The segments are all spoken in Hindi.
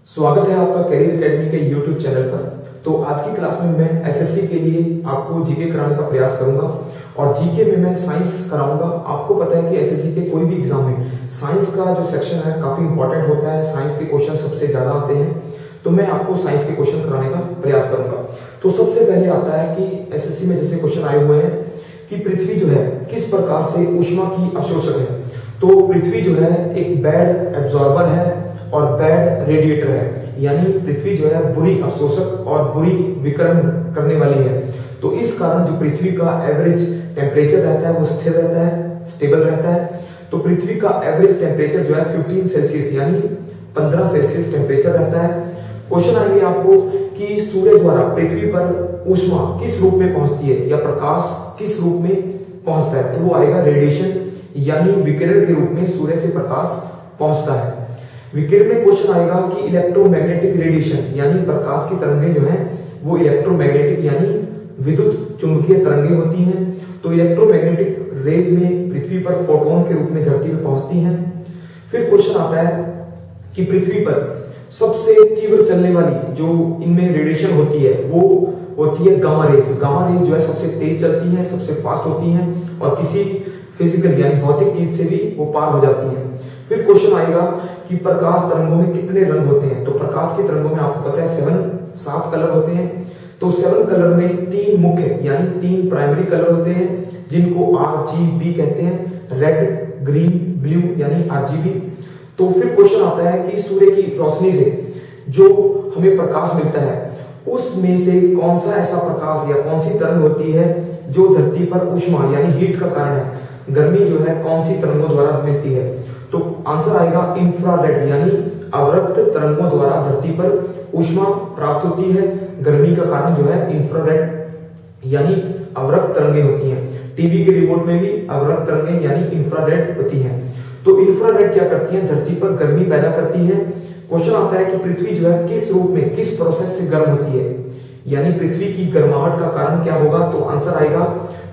स्वागत है आपका करियर एकेडमी के यूट्यूब चैनल पर। तो आज की क्लास में मैं एसएससी के लिए आपको जीके कराने का प्रयास करूंगा और जीके में मैं साइंस कराऊंगा। आपको पता है कि एसएससी के कोई भी एग्जाम में साइंस का जो सेक्शन है काफी इंपॉर्टेंट होता है, साइंस के क्वेश्चन सबसे ज्यादा आते हैं, तो मैं आपको साइंस के क्वेश्चन कराने का प्रयास करूंगा। तो सबसे पहले आता है कि एसएससी में जैसे क्वेश्चन आए हुए हैं कि पृथ्वी जो है किस प्रकार से ऊष्मा की अवशोषक है। तो पृथ्वी जो है एक बैड एब्जॉर्बर है और बैड रेडिएटर है, यानी पृथ्वी जो है बुरी अवशोषक और बुरी विकिरण करने वाली है। तो इस कारण जो पृथ्वी का एवरेज टेम्परेचर रहता है वो स्थिर रहता है, स्टेबल रहता है। तो पृथ्वी का एवरेज टेम्परेचर जो है 15 सेल्सियस यानी 15 सेल्सियस टेम्परेचर रहता है। क्वेश्चन आएंगे आपको कि सूर्य द्वारा पृथ्वी पर ऊष्मा किस रूप में पहुंचती है या प्रकाश किस रूप में पहुंचता है। तो वो आएगा रेडिएशन यानी विकिरण के रूप में सूर्य से प्रकाश पहुंचता है। विकिरण में क्वेश्चन आएगा कि इलेक्ट्रोमैग्नेटिक रेडिएशन यानी प्रकाश की तरंगें जो हैं वो इलेक्ट्रोमैग्नेटिक यानी विद्युत चुंबकीय तरंगें होती हैं। तो इलेक्ट्रोमैग्नेटिक रेज में पृथ्वी पर फोटोन के रूप में धरती पर पहुंचती हैं। फिर क्वेश्चन आता है कि पृथ्वी पर सबसे तीव्र चलने वाली जो इनमें रेडिएशन होती है वो होती है गामा रेज। गामा रेज जो है सबसे तेज चलती है, सबसे फास्ट होती है और किसी फिजिकल यानी भौतिक चीज से भी वो पार हो जाती है। फिर क्वेश्चन आएगा कि प्रकाश तरंगों में कितने रंग होते हैं। तो प्रकाश की तरंगों में आपको पता है 7 कलर होते हैं। तो 7 कलर में 3 मुख्य यानी 3 प्राइमरी कलर होते हैं जिनको RGB कहते हैं, रेड, ग्रीन, ब्लू यानी RGB। तो फिर क्वेश्चन आता है कि सूर्य की रोशनी से जो हमें प्रकाश मिलता है उसमें से कौन सा ऐसा प्रकाश या कौन सी तरंग होती है जो धरती पर ऊष्मा यानी हीट का कारण है, गर्मी जो है कौन सी तरंगों द्वारा मिलती है। तो आंसर आएगा इंफ्रारेड यानी अवरक्त तरंगों द्वारा धरती पर ऊष्मा प्राप्त होती है। गर्मी का कारण जो है इंफ्रारेड यानी अवरक्त तरंगें होती हैं। टीवी के रिमोट में भी अवरक्त तरंगें यानी इंफ्रारेड होती हैं। तो इंफ्रारेड क्या करती है, धरती पर गर्मी पैदा करती है। क्वेश्चन आता है कि पृथ्वी जो है किस रूप में किस प्रोसेस से गर्म होती है, यानी पृथ्वी की गर्माहट का कारण क्या होगा। तो आंसर आएगा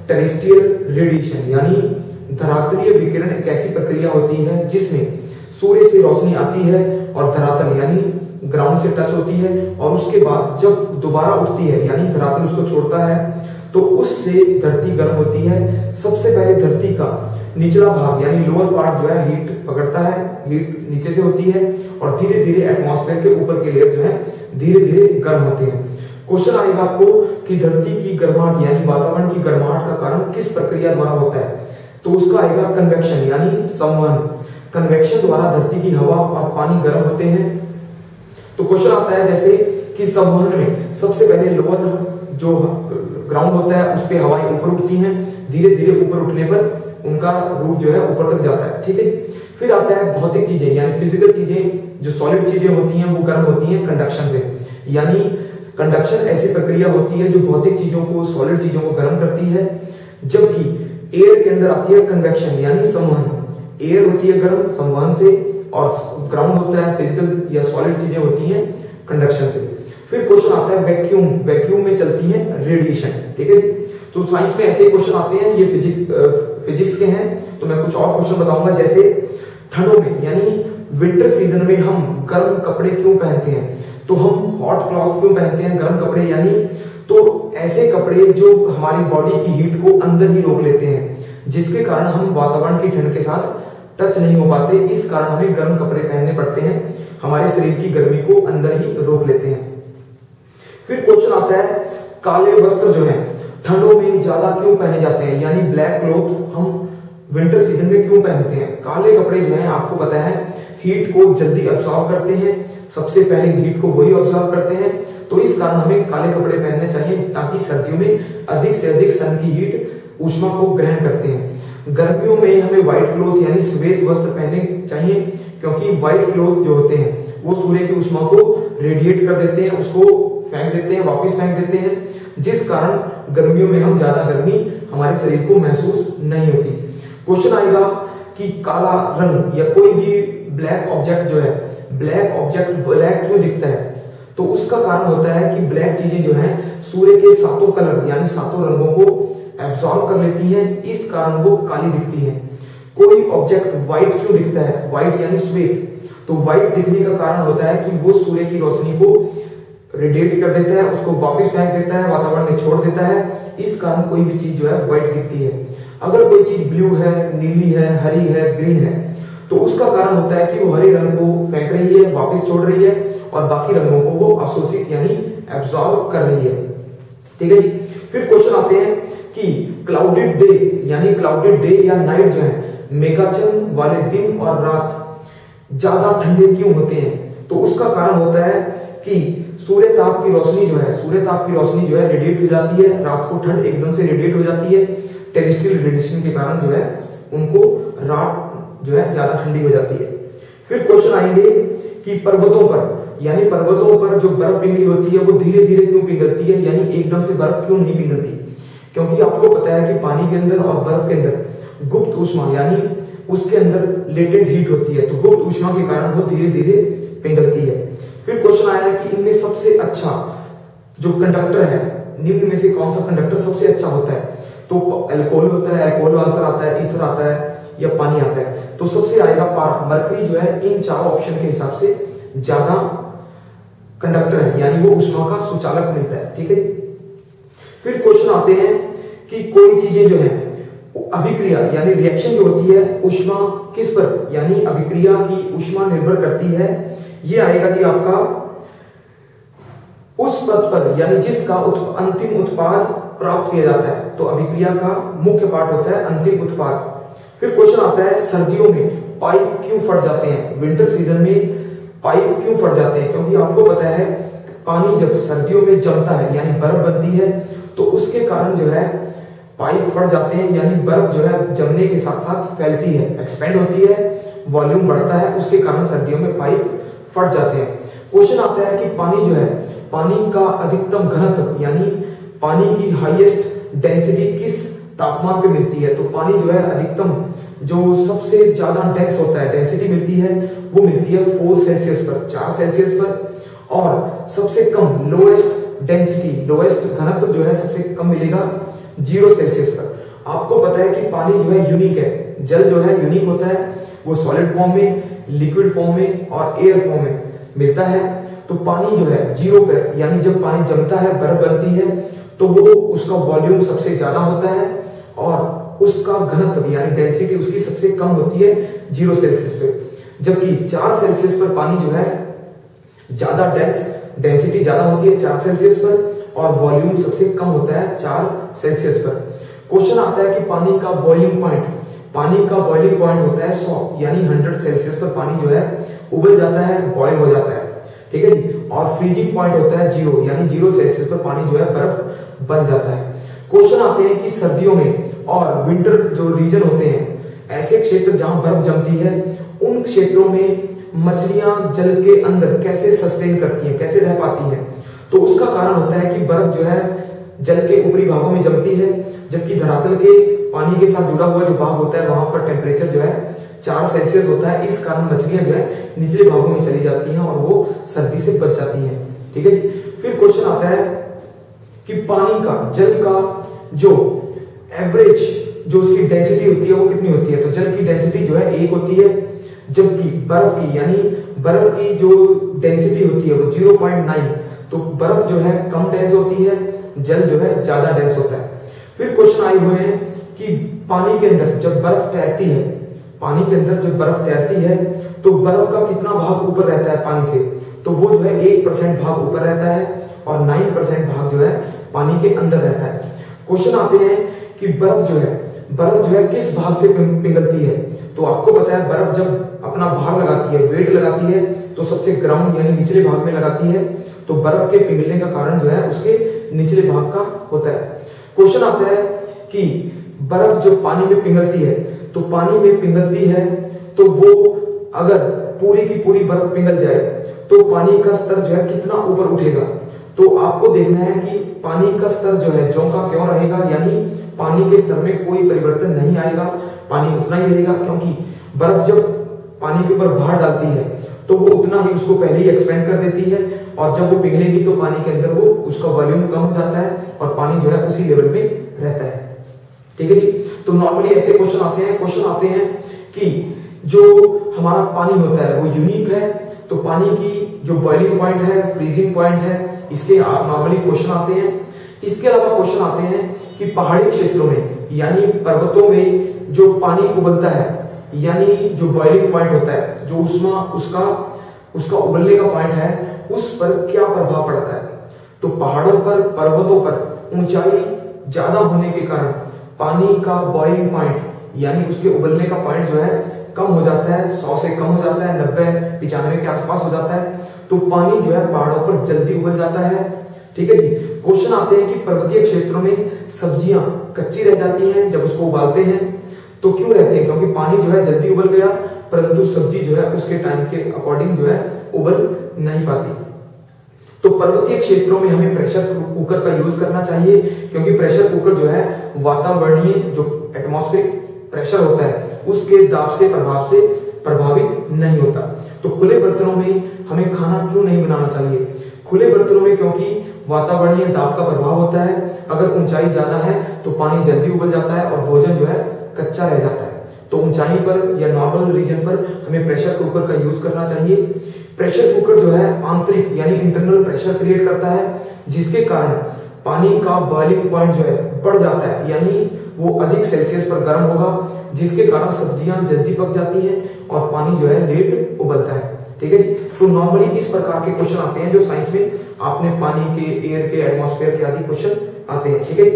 टेरेस्ट्रियल रेडिएशन यानी धरातलीय विकिरण एक ऐसी प्रक्रिया होती है जिसमें सूर्य से रोशनी आती है और धरातल यानी ग्राउंड से टच होती है और उसके बाद जब दोबारा उठती है यानी धरातल उसको छोड़ता है तो उससे धरती गर्म होती है। सबसे पहले धरती का निचला भाग यानी लोअर पार्ट जो है हीट पकड़ता है, हीट नीचे से होती है और धीरे धीरे एटमॉस्फेयर के ऊपर के लेयर जो है धीरे धीरे गर्म होते हैं। क्वेश्चन आएगा आपको कि धरती की गर्माहट यानी वातावरण की गर्माहट का कारण किस प्रक्रिया द्वारा होता है। तो उसका आएगा कन्वेक्शन यानी संवहन। कन्वेक्शन द्वारा धरती की हवा और पानी गर्म होते हैं। तो क्वेश्चन आता है जैसे कि संवहन में सबसे पहले लोअर जो ग्राउंड होता है उस पे हवाएं ऊपर उठती हैं, धीरे धीरे ऊपर उठने पर उनका रूप जो है ऊपर तक जाता है, ठीक है। फिर आता है भौतिक चीजें यानी फिजिकल चीजें, जो सॉलिड चीजें होती हैं वो गर्म होती हैं कंडक्शन से। यानी कंडक्शन ऐसी प्रक्रिया होती है जो भौतिक चीजों को, सॉलिड चीजों को गर्म करती है, जबकि एयर के अंदर आती है कन्वेक्शन यानी संवहन। एयर होती है गर्म संवहन से और ग्राउंड होता है फिजिकल या सॉलिड चीजें होती हैं कंडक्शन से। फिर क्वेश्चन आता है वैक्यूम। वैक्यूम में चलती है रेडिएशन, ठीक है। तो साइंस में ऐसे क्वेश्चन आते हैं, ये फिजिक्स के हैं। तो मैं कुछ और क्वेश्चन बताऊंगा जैसे ठंडों में यानी विंटर सीजन में हम गर्म कपड़े क्यों पहनते हैं। तो हम हॉट क्लॉथ क्यों पहनते हैं, गर्म कपड़े यानी तो ऐसे कपड़े जो हमारी बॉडी की हीट को अंदर ही रोक लेते हैं, जिसके कारण हम वातावरण की ठंड के साथ टच नहीं हो पाते। इस कारण हमें गर्म कपड़े पहनने पड़ते हैं, हमारे शरीर की गर्मी को अंदर ही रोक लेते हैं। फिर क्वेश्चन आता है काले वस्त्र जो है ठंडों में ज्यादा क्यों पहने जाते हैं, यानी ब्लैक क्लॉथ हम विंटर सीजन में क्यों पहनते हैं। काले कपड़े जो हैं आपको पता है हीट को जल्दी अब्सॉर्ब करते हैं, सबसे पहले हीट को वही अब्सॉर्ब करते हैं। तो इस कारण हमें काले कपड़े पहनने चाहिए ताकि सर्दियों में अधिक से अधिक सन की हीट ऊष्मा को ग्रहण करते हैं। गर्मियों में हमें व्हाइट क्लॉथ यानी श्वेत वस्त्र पहनने चाहिए क्योंकि व्हाइट क्लॉथ जो होते हैं वो सूर्य की ऊष्मा को रेडिएट कर देते हैं, उसको फेंक देते हैं, वापस फेंक देते हैं, जिस कारण गर्मियों में हम ज्यादा गर्मी हमारे शरीर को महसूस नहीं होती। क्वेश्चन आएगा कि काला रंग या कोई भी ब्लैक ऑब्जेक्ट जो है, ब्लैक ऑब्जेक्ट ब्लैक क्यों दिखता है। तो उसका कारण होता है कि ब्लैक चीजें जो हैं सूर्य के 7 कलर यानी 7 रंगों को एब्सॉर्ब कर लेती हैं, इस कारण वो काली दिखती हैं। कोई ऑब्जेक्ट व्हाइट क्यों दिखता है, व्हाइट यानी श्वेत। तो व्हाइट दिखने का कारण होता है कि वो सूर्य की रोशनी को रेडिएट कर देता है, उसको वापस फेंक देता है, वातावरण में छोड़ देता है। इस कारण कोई भी चीज जो है व्हाइट दिखती है। अगर कोई चीज ब्लू है, नीली है, हरी है, ग्रीन है, तो उसका कारण होता है कि वो हरे रंग को फेंक रही है, वापस छोड़ रही है, और बाकी रंगों को वो अवशोषित यानी एब्जॉर्ब कर रही है। ठीक है जी। फिर क्वेश्चन आते हैं कि क्लाउडेड डे यानी क्लाउडेड डे या नाइट जो है, मेघाच्छन्न वाले दिन और रात ज्यादा ठंडे क्यों होते हैं? तो उसका कारण होता है कि सूर्य ताप की रोशनी जो है रेडिएट हो जाती है, रात को ठंड एकदम से रेडिएट हो जाती है, टेरेस्ट्रियल रेडिएशन के कारण जो है उनको रात जो है ज्यादा ठंडी हो जाती है। फिर क्वेश्चन आएंगे कि पर्वतों पर जो बर्फ पिघली होती है वो धीरे धीरे क्यों पिघलती है, यानी एकदम से बर्फ क्यों नहीं पिघलती? क्योंकि आपको पता है कि पानी के अंदर और बर्फ के अंदर गुप्त ऊष्मा यानी उसके अंदर लेटेंट हीट होती है, तो गुप्त ऊष्मा के कारण वो धीरे धीरे पिघलती है। फिर क्वेश्चन आया कि इनमें सबसे अच्छा जो कंडक्टर है, निम्न में से कौन सा कंडक्टर सबसे अच्छा होता है? तो अल्कोहल होता है, अल्कोहल आंसर आता है, ईथर आता है या पानी आता है? तो सबसे आएगा पारा। मरकरी जो है इन चारों ऑप्शन के हिसाब से ज्यादा कंडक्टर है, यानी वो ऊष्मा का सुचालक मिलता है। ठीक है। फिर क्वेश्चन आते हैं कि कोई चीजें जो है अभिक्रिया यानी रिएक्शन जो होती है ऊष्मा किस पर यानी अभिक्रिया की ऊष्मा निर्भर करती है? ये आएगा जी आपका उस पद पर यानी जिसका अंतिम उत्पाद प्राप्त किया जाता है। तो अभिक्रिया का मुख्य पार्ट होता है अंतिम उत्पाद। फिर क्वेश्चन आता है सर्दियों में पाइप क्यों फट जाते हैं? विंटर सीजन में पाइप क्यों फट जाते हैं? क्योंकि आपको पता है पानी जब सर्दियों में जमता है यानी बर्फ बनती है, तो उसके कारण जो है पाइप फट जाते हैं, यानी बर्फ जो है जमने के साथ साथ फैलती है, एक्सपेंड होती है, वॉल्यूम बढ़ता है, उसके कारण सर्दियों में पाइप फट जाते हैं। क्वेश्चन आता है कि पानी जो है, पानी का अधिकतम घनत्व यानी पानी की हाईएस्ट डेंसिटी किस तापमान पे मिलती है? तो पानी जो है अधिकतम जो सबसे ज्यादा डेंस होता है, डेंसिटी मिलती है, वो मिलती है 4 सेल्सियस पर, 4 सेल्सियस पर। और सबसे कम लोएस्ट डेंसिटी, लोएस्ट घनत्व जो है सबसे कम मिलेगा 0 सेल्सियस पर। आपको पता है कि पानी जो है यूनिक है, जल जो है यूनिक होता है, वो सॉलिड फॉर्म में, लिक्विड फॉर्म में और एयर फॉर्म में मिलता है। तो पानी जो है 0 पर यानी जब पानी जमता है, बर्फ बनती है, तो वो उसका वॉल्यूम सबसे ज्यादा होता है और उसका घनत्व यानी डेंसिटी उसकी सबसे कम होती है 0 सेल्सियस पे। जबकि 4 सेल्सियस पर पानी जो है ज्यादा डेंसिटी ज्यादा होती है 4 सेल्सियस पर, और वॉल्यूम सबसे कम होता है 4 सेल्सियस पर। क्वेश्चन आता है कि पानी का बॉइलिंग पॉइंट होता है 100 यानी 100 सेल्सियस पर पानी जो है उबल जाता है, बॉयल हो जाता है। ठीक है जी। और फ्रीजिंग पॉइंट होता है 0 यानी 0 सेल्सियस पर पानी जो है बर्फ बन जाता है। क्वेश्चन आते हैं कि सर्दियों में और विंटर जो रीजन होते हैं, ऐसे क्षेत्र जहां बर्फ जमती है, उन क्षेत्रों में मछलियां जल के अंदर कैसे सस्टेन करती हैं, कैसे रह पाती हैं? तो उसका कारण होता है कि बर्फ जो है जल के ऊपरी भागों में जमती है, जबकि धरातल के पानी के साथ जुड़ा हुआ जो भाग होता है वहां पर टेम्परेचर जो है 4 सेल्सियस होता है। इस कारण मछलियां जो है निचले भागों में चली जाती हैं और वो सर्दी से बच जाती हैं। ठीक है जी। फिर क्वेश्चन आता है कि पानी का, जल का जो एवरेज जो उसकी डेंसिटी होती है वो कितनी होती है? तो जल की डेंसिटी जो है 1 होती है, जबकि बर्फ की यानी बर्फ की जो डेंसिटी होती है वो 0.9। तो बर्फ जो है कम डेंस होती है, जल जो है ज्यादा डेंस होता है। फिर क्वेश्चन आए हुए हैं कि पानी के अंदर जब बर्फ तैरती है, तो बर्फ का कितना भाग ऊपर रहता है पानी से? तो वो जो है 1% भाग ऊपर रहता है और 9% भाग जो है पानी के अंदर रहता है। क्वेश्चन आते हैं कि बर्फ जो है किस भाग से पिघलती है? तो आपको पता है बर्फ जब अपना भार लगाती है, वेट लगाती है, तो सबसे ग्राउंड यानी निचले भाग में लगाती है, तो बर्फ के पिघलने का कारण जो है उसके निचले भाग का होता है। क्वेश्चन आता है कि बर्फ जो पानी में पिघलती है, तो पानी में पिघलती है तो वो अगर पूरी की पूरी बर्फ पिघल जाए तो पानी का स्तर जो है कितना ऊपर उठेगा? तो आपको देखना है कि पानी का स्तर जो है ज्यों का त्यों रहेगा, यानी पानी के स्तर में कोई परिवर्तन नहीं आएगा, पानी उतना ही रहेगा, क्योंकि बर्फ जब पानी के ऊपर भार डालती है तो वो उतना ही उसको पहले ही एक्सपेंड कर देती है, और जब वो पिघलेगी तो पानी के अंदर वो उसका वॉल्यूम कम हो जाता है और पानी जो है उसी लेवल में रहता है। ठीक है जी। तो नॉर्मली ऐसे क्वेश्चन आते हैं कि जो हमारा पानी होता है वो यूनिक है, तो पानी की जो बॉइलिंग पॉइंट है, फ्रीजिंग पॉइंट है, इसके नॉर्मली क्वेश्चन आते हैं। इसके अलावा क्वेश्चन आते हैं कि पहाड़ी क्षेत्रों में यानी पर्वतों में जो पानी उबलता है, यानी जो बॉइलिंग पॉइंट होता है, जो उष्मा उसका उबलने का पॉइंट है, उस पर क्या प्रभाव पड़ता है। तो पहाड़ों पर, पर्वतों पर ऊंचाई ज्यादा होने के कारण पानी का बॉइलिंग पॉइंट यानी उसके उबलने का पॉइंट जो है कम हो जाता है, 100 से कम हो जाता है, 90-95 के आसपास हो जाता है। तो पानी जो है पहाड़ों पर जल्दी उबल जाता है। ठीक है जी। क्वेश्चन आते हैं कि पर्वतीय क्षेत्रों में सब्जियां कच्ची रह जाती हैं जब उसको उबालते हैं, तो क्यों रहते हैं? क्योंकि पानी जो है जल्दी उबल गया, परंतु सब्जी जो है उसके टाइम के अकॉर्डिंग जो है उबल नहीं पाती। तो पर्वतीय क्षेत्रों में हमें प्रेशर कुकर का यूज करना चाहिए, क्योंकि प्रेशर कुकर जो है वातावरणीय जो एटमॉस्फेरिक प्रेशर होता है उसके दाब से प्रभावित नहीं होता। तो खुले बर्तनों में हमें खाना क्यों नहीं बनाना चाहिए? खुले बर्तनों में क्योंकि वातावरणीय दाब का प्रभाव होता है। अगर ऊंचाई ज्यादा है तो पानी जल्दी उबल जाता है और भोजन जो है कच्चा रह जाता है। तो ऊंचाई पर या नॉर्मल रीजन पर हमें प्रेशर कुकर का यूज करना चाहिए। प्रेशर कुकर जो है आंतरिक यानी इंटरनल प्रेशर क्रिएट करता है, जिसके कारण पानी का बॉइलिंग पॉइंट जो है बढ़ जाता है, यानी वो अधिक सेल्सियस पर गर्म होगा, जिसके कारण सब्जियां जल्दी पक जाती हैं और पानी जो है लेट उबलता है। ठीक है जी। तो नॉर्मली इस प्रकार के क्वेश्चन आते हैं जो साइंस में आपने पानी के, एयर के, एटमॉस्फेयर के आदि क्वेश्चन आते हैं। ठीक है।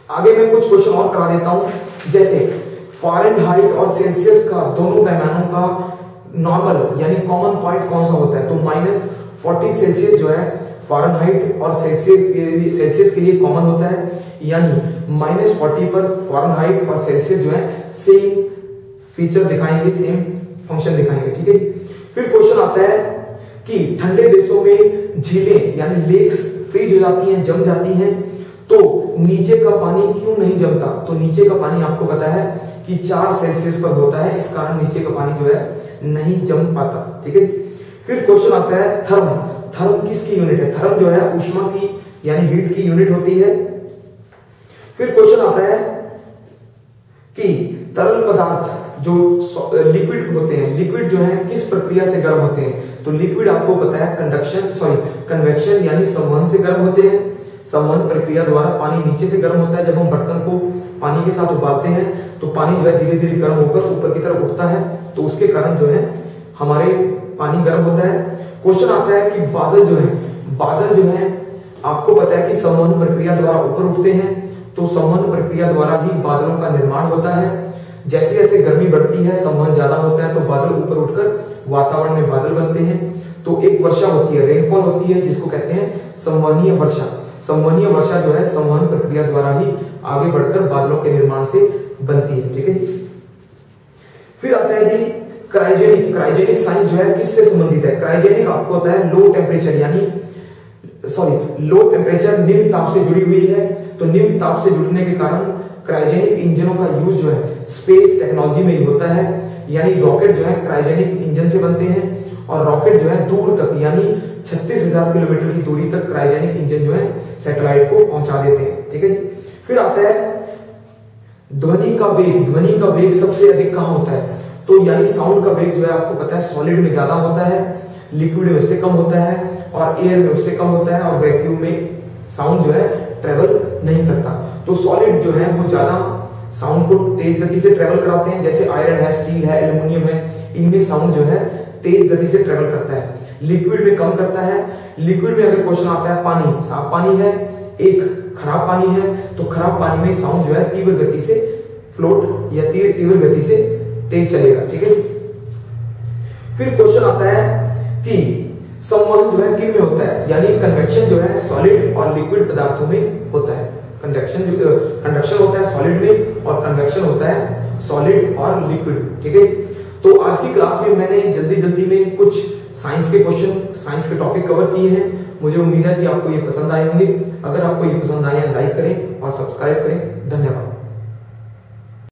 आगे मैं कुछ क्वेश्चन और करा देता हूं, जैसे फ़ारेनहाइट और सेल्सियस का दोनों पैमानों का नॉर्मल यानी कॉमन पॉइंट कौन सा होता है? तो -40 सेल्सियस जो है फ़ारेनहाइट और सेल्सियस के लिए कॉमन होता है, यानी -40 पर फ़ारेनहाइट और सेल्सियस जो है सेम फीचर दिखाएंगे, सेम फंक्शन दिखाएंगे। ठीक है। फिर क्वेश्चन आता है कि ठंडे देशों में झीलें यानी लेक्स फ्रीज हो जाती हैं, जम जाती हैं, तो नीचे का पानी क्यों नहीं जमता? तो नीचे का पानी आपको पता है कि 4 सेल्सियस पर होता है, इस कारण नीचे का पानी जो है नहीं जम पाता। ठीक है। फिर क्वेश्चन आता है थर्म। थर्म किसकी यूनिट है? थर्म जो है ऊष्मा की यानी हीट की यूनिट होती है। फिर क्वेश्चन आता है कि तरल पदार्थ जो लिक्विड होते हैं, लिक्विड जो है किस प्रक्रिया से गर्म होते हैं? तो लिक्विड आपको पता है कन्वेक्शन यानी संवहन से गर्म होते हैं। संवहन प्रक्रिया द्वारा पानी नीचे से गर्म होता है। जब हम बर्तन को पानी के साथ उबालते हैं तो पानी जो है धीरे धीरे गर्म होकर ऊपर की तरफ उठता है, तो उसके कारण जो है हमारे पानी गर्म होता है। क्वेश्चन आता है कि बादल जो है आपको पता है कि संवहन प्रक्रिया द्वारा ऊपर उठते हैं, तो संवहन प्रक्रिया द्वारा ही बादलों का निर्माण होता है। जैसे जैसे गर्मी बढ़ती है, संवहन ज्यादा होता है, तो बादल ऊपर उठकर वातावरण में बादल बनते हैं। तो एक वर्षा होती है, रेनफॉल होती है, जिसको कहते हैं संवहनीय वर्षा। संवहनीय वर्षा जो है संवहन प्रक्रिया द्वारा ही आगे बढ़कर बादलों के निर्माण से बनती है। ठीक है। फिर आता है जी क्रायोजेनिक साइंस जो है किससे संबंधित है? क्रायोजेनिक आपको होता है लो टेम्परेचर निम्न ताप से जुड़ी हुई है। तो निम्न ताप से जुड़ने के कारण क्रायोजेनिक इंजनों का यूज जो है स्पेस टेक्नोलॉजी में ही होता है, यानी रॉकेट जो है क्रायोजेनिक इंजन से बनते हैं, और रॉकेट जो है दूर तक यानी 36,000 किलोमीटर की दूरी तक क्रायोजेनिक इंजन जो है सैटेलाइट को पहुंचा देते हैं। ठीक है जी। फिर आता है ध्वनि का वेग सबसे अधिक कहां होता है? तो यानी साउंड का वेग जो है आपको पता है सॉलिड में ज्यादा होता है, लिक्विड में उससे कम होता है, और एयर में उससे कम होता है, और वैक्यूम में साउंड जो है ट्रेवल नहीं करता। तो सॉलिड जो है वो ज्यादा साउंड को तेज गति से ट्रेवल कराते हैं, जैसे आयरन है, स्टील है, एल्यूमिनियम है, इनमें साउंड जो है तेज गति से ट्रेवल करता है। लिक्विड में कम करता है। लिक्विड में अगर क्वेश्चन आता है पानी, साफ पानी है, एक खराब पानी है, तो खराब पानी में साउंड जो है तीव्र गति से फ्लोट या तीव्र गति से तेज चलेगा। ठीक है। फिर क्वेश्चन आता है कि संवहन जो है किन में होता है? यानी कन्वेक्शन जो है सॉलिड और लिक्विड पदार्थों में होता है। कंडक्शन होता है सॉलिड में, और कन्वेक्शन होता है सॉलिड और लिक्विड। ठीक है। तो आज की क्लास में मैंने जल्दी में कुछ साइंस के क्वेश्चन, साइंस के टॉपिक कवर किए हैं। मुझे उम्मीद है कि आपको ये पसंद आए होंगे। अगर आपको ये पसंद आए, लाइक करें और सब्सक्राइब करें। धन्यवाद।